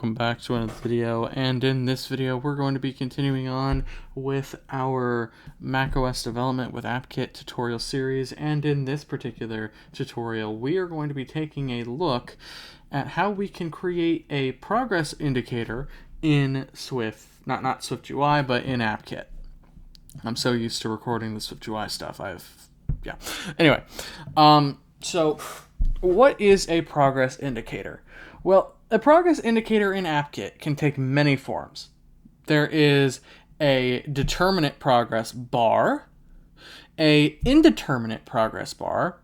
Welcome back to another video, and in this video we're going to be continuing on with our macOS development with AppKit tutorial series, and in this particular tutorial we are going to be taking a look at how we can create a progress indicator in Swift, not Swift UI, but in AppKit. I'm so used to recording the Swift UI stuff, Anyway, so what is a progress indicator? Well, a progress indicator in AppKit can take many forms. There is a determinate progress bar, a indeterminate progress bar,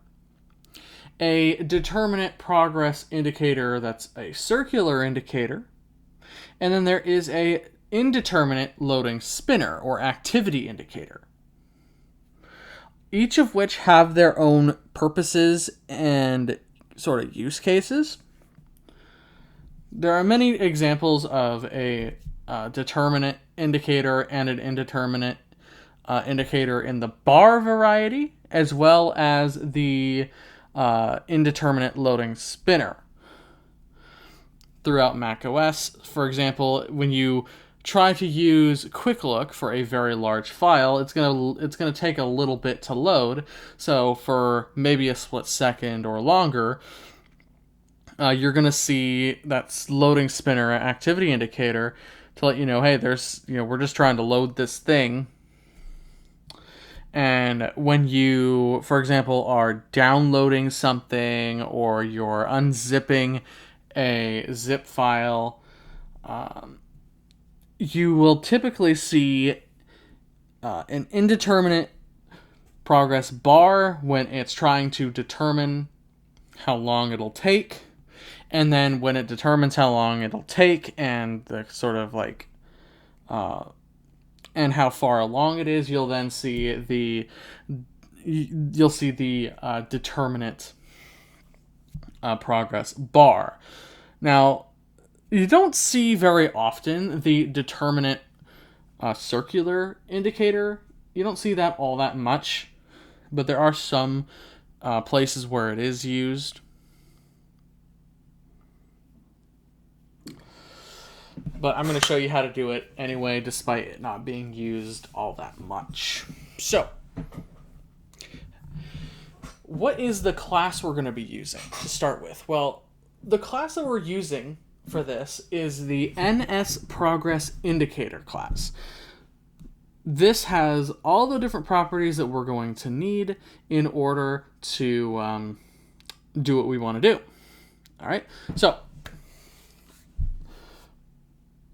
a determinate progress indicator that's a circular indicator, and then there is a indeterminate loading spinner or activity indicator. Each of which have their own purposes and sort of use cases. There are many examples of a determinate indicator and an indeterminate indicator in the bar variety, as well as the indeterminate loading spinner. Throughout macOS, for example, when you try to use Quick Look for a very large file, it's gonna take a little bit to load. So for maybe a split second or longer, you're going to see that loading spinner activity indicator to let you know, hey, we're just trying to load this thing. And when you, for example, are downloading something or you're unzipping a zip file, you will typically see an indeterminate progress bar when it's trying to determine how long it'll take. And then when it determines how long it'll take and the sort of like, and how far along it is, you'll then see the determinate progress bar. Now, you don't see very often the determinate circular indicator. You don't see that all that much, but there are some places where it is used. But I'm going to show you how to do it anyway, despite it not being used all that much. So, what is the class we're going to be using to start with? Well, the class that we're using for this is the NSProgressIndicator class. This has all the different properties that we're going to need in order to do what we want to do. All right, so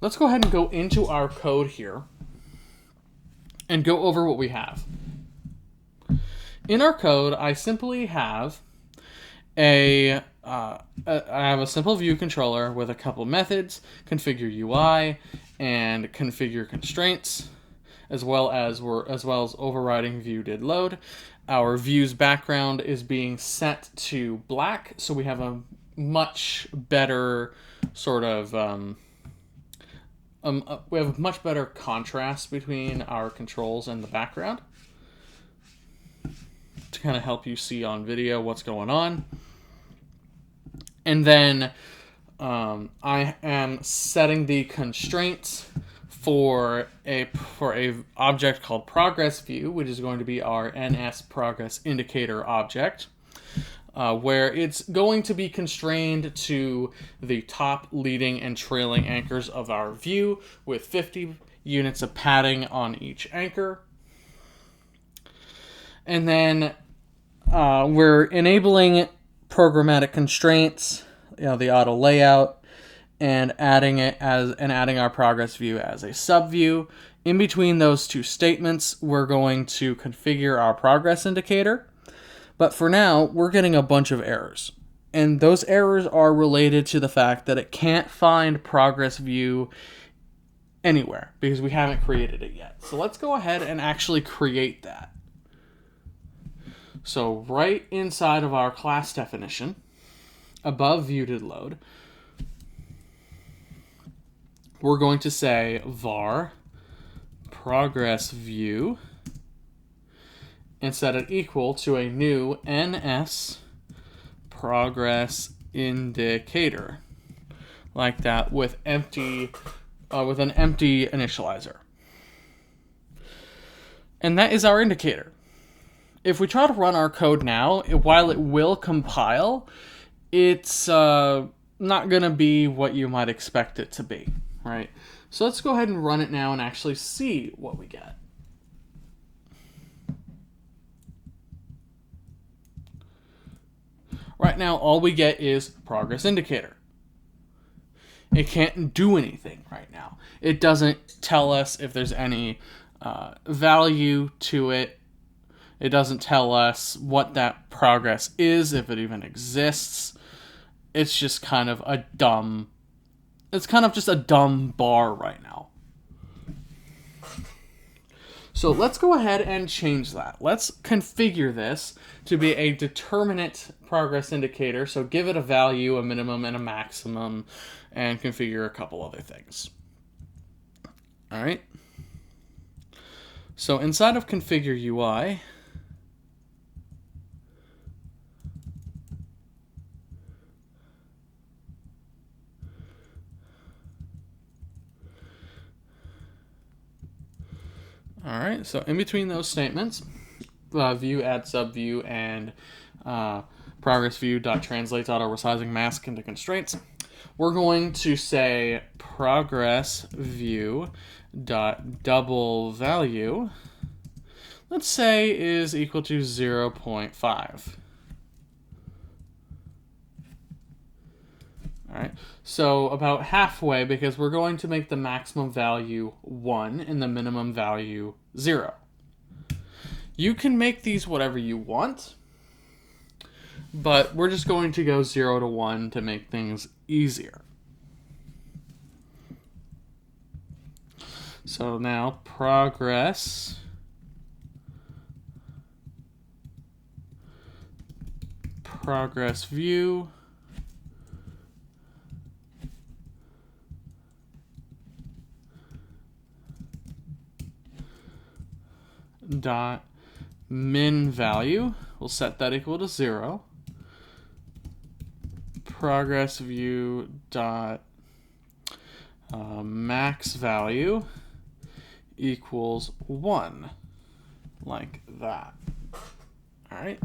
let's go ahead and go into our code here and go over what we have. In our code, I simply have I have a simple view controller with a couple methods, configure UI and configure constraints, as well as overriding view did load. Our view's background is being set to black, so we have a much better sort of we have a much better contrast between our controls and the background to kind of help you see on video what's going on. And then I am setting the constraints for a object called progress view, which is going to be our NSProgressIndicator object. Where it's going to be constrained to the top, leading, and trailing anchors of our view with 50 units of padding on each anchor. And then we're enabling programmatic constraints, the auto layout, and adding our progress view as a subview. In between those two statements, we're going to configure our progress indicator. But for now, we're getting a bunch of errors. And those errors are related to the fact that it can't find progress view anywhere because we haven't created it yet. So let's go ahead and actually create that. So right inside of our class definition, above view did load, we're going to say var progress view and set it equal to a new NS progress indicator. like that with an empty initializer. And that is our indicator. If we try to run our code now, while it will compile, it's not going to be what you might expect it to be, right? So let's go ahead and run it now and actually see what we get. Right now, all we get is progress indicator. It can't do anything right now. It doesn't tell us if there's any value to it. It doesn't tell us what that progress is, if it even exists. It's just kind of a dumb... It's kind of just a dumb bar right now. So let's go ahead and change that. Let's configure this to be a determinate progress indicator. So give it a value, a minimum, and a maximum, and configure a couple other things. All right. So inside of configure UI, all right, so in between those statements, view, add subview, and progress view .translate resizing mask into constraints, we're going to say progress view double value, let's say, is equal to 0.5. All right, so about halfway, because we're going to make the maximum value 1 and the minimum value 0. You can make these whatever you want, but we're just going to go 0 to 1 to make things easier. So now progress view dot min value, we'll set that equal to 0. Progress view dot max value equals 1, like that. All right.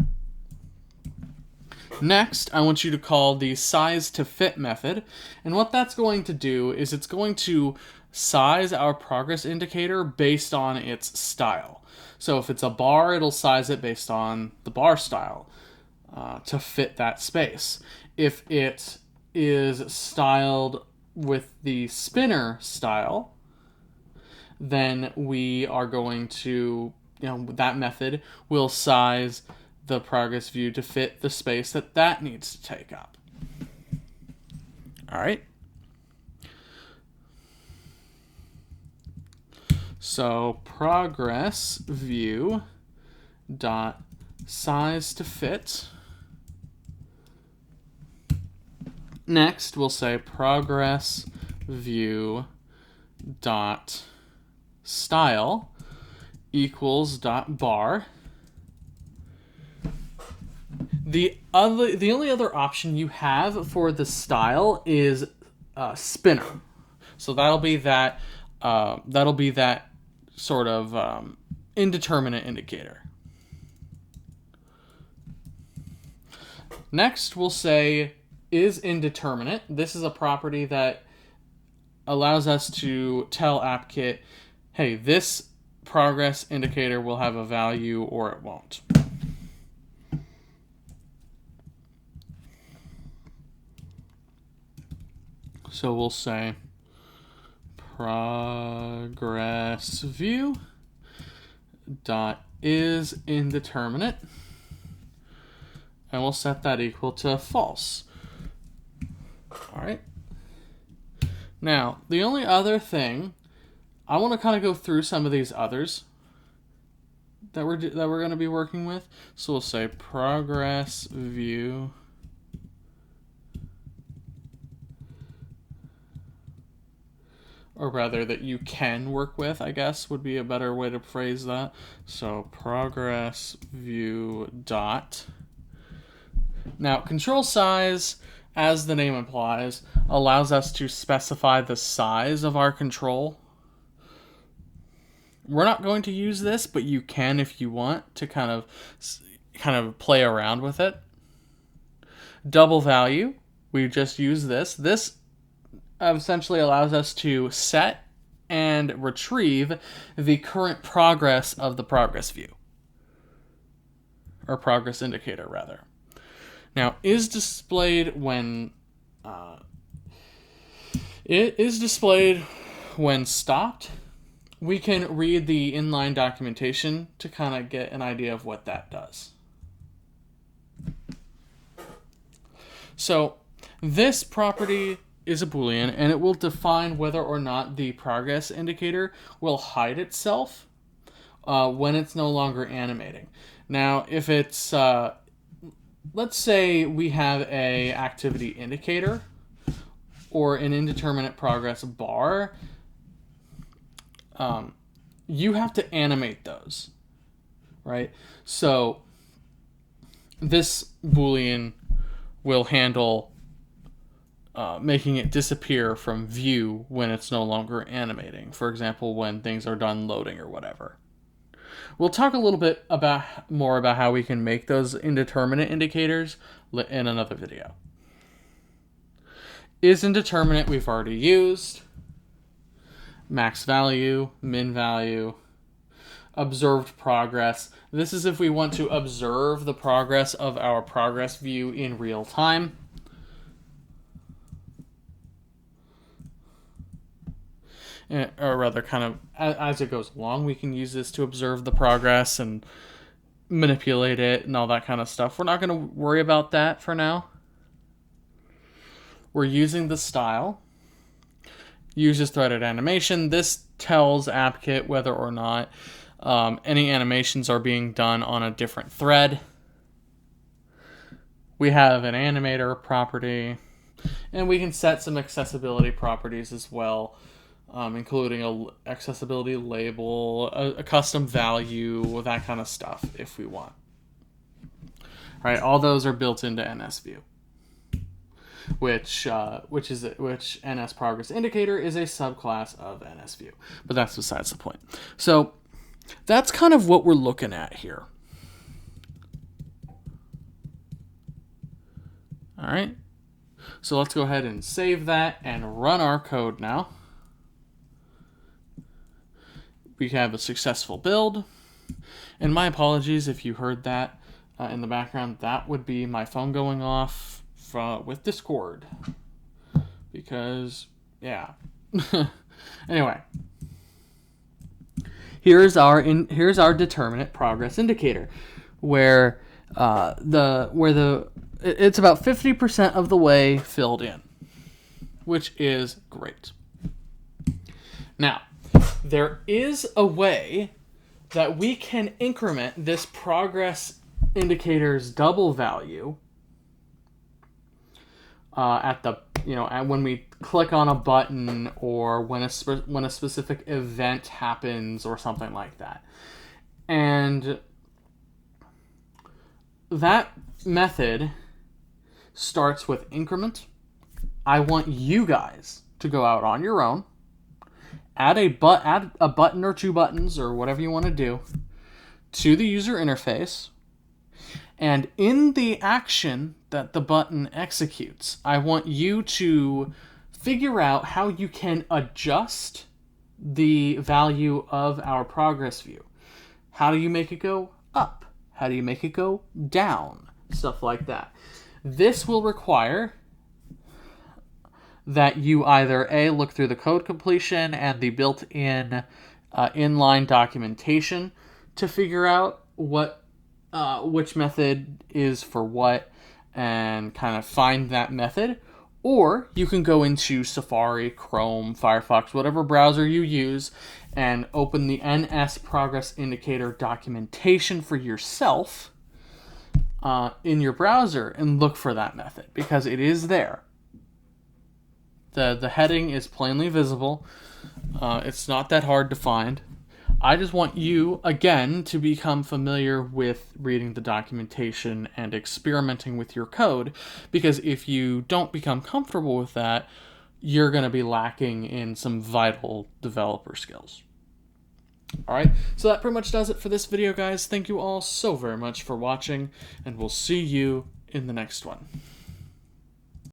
Next, I want you to call the size to fit method, and what that's going to do is it's going to size our progress indicator based on its style. So if it's a bar, it'll size it based on the bar style to fit that space. If it is styled with the spinner style, then we are going to, that method will size the progress view to fit the space that that needs to take up. All right. So progress view dot size to fit. Next, we'll say progress view dot style equals dot bar. The only other option you have for the style is spinner. So that'll be that sort of indeterminate indicator. Next, we'll say is indeterminate. This is a property that allows us to tell AppKit, hey, this progress indicator will have a value or it won't. So we'll say progress view dot is indeterminate, and we'll set that equal to false. All right. Now, the only other thing, I want to kind of go through some of these others that we're going to be working with. So we'll say progress view or rather that you can work with, I guess, would be a better way to phrase that. So progress view dot. Now, control size, as the name implies, allows us to specify the size of our control. We're not going to use this, but you can if you want to kind of play around with it. Double value, we just use this. This essentially allows us to set and retrieve the current progress of the progress view. Or progress indicator, rather. Now, is displayed when stopped. We can read the inline documentation to kind of get an idea of what that does. So this property is a Boolean, and it will define whether or not the progress indicator will hide itself when it's no longer animating. Now, if it's, let's say we have a activity indicator or an indeterminate progress bar, you have to animate those, right? So this Boolean will handle making it disappear from view when it's no longer animating. For example, when things are done loading or whatever. We'll talk a little bit more about how we can make those indeterminate indicators in another video. Is indeterminate we've already used. Max value, min value, observed progress. This is if we want to observe the progress of our progress view in real time. Or rather, kind of as it goes along, we can use this to observe the progress and manipulate it and all that kind of stuff. We're not going to worry about that for now. We're using the style. Uses threaded animation. This tells AppKit whether or not any animations are being done on a different thread. We have an animator property, and we can set some accessibility properties as well, including an accessibility label, a custom value, that kind of stuff if we want. All right, all those are built into NSView, which NSProgressIndicator is a subclass of NSView, but that's besides the point. So that's kind of what we're looking at here. All right, so let's go ahead and save that and run our code now. We have a successful build, and my apologies if you heard that in the background. That would be my phone going off with Discord, because yeah. Anyway, here's our determinate progress indicator, where it's about 50% of the way filled in, which is great. Now, there is a way that we can increment this progress indicator's double value when we click on a button, or when a specific event happens or something like that. And that method starts with increment. I want you guys to go out on your own, add a button or two buttons or whatever you want to do to the user interface. And in the action that the button executes, I want you to figure out how you can adjust the value of our progress view. How do you make it go up? How do you make it go down? Stuff like that. This will require that you either look through the code completion and the built-in inline documentation to figure out which method is for what, and kind of find that method, or you can go into Safari, Chrome, Firefox, whatever browser you use, and open the NSProgressIndicator documentation for yourself in your browser and look for that method, because it is there. The heading is plainly visible. It's not that hard to find. I just want you, again, to become familiar with reading the documentation and experimenting with your code, because if you don't become comfortable with that, you're going to be lacking in some vital developer skills. Alright, so that pretty much does it for this video, guys. Thank you all so very much for watching, and we'll see you in the next one.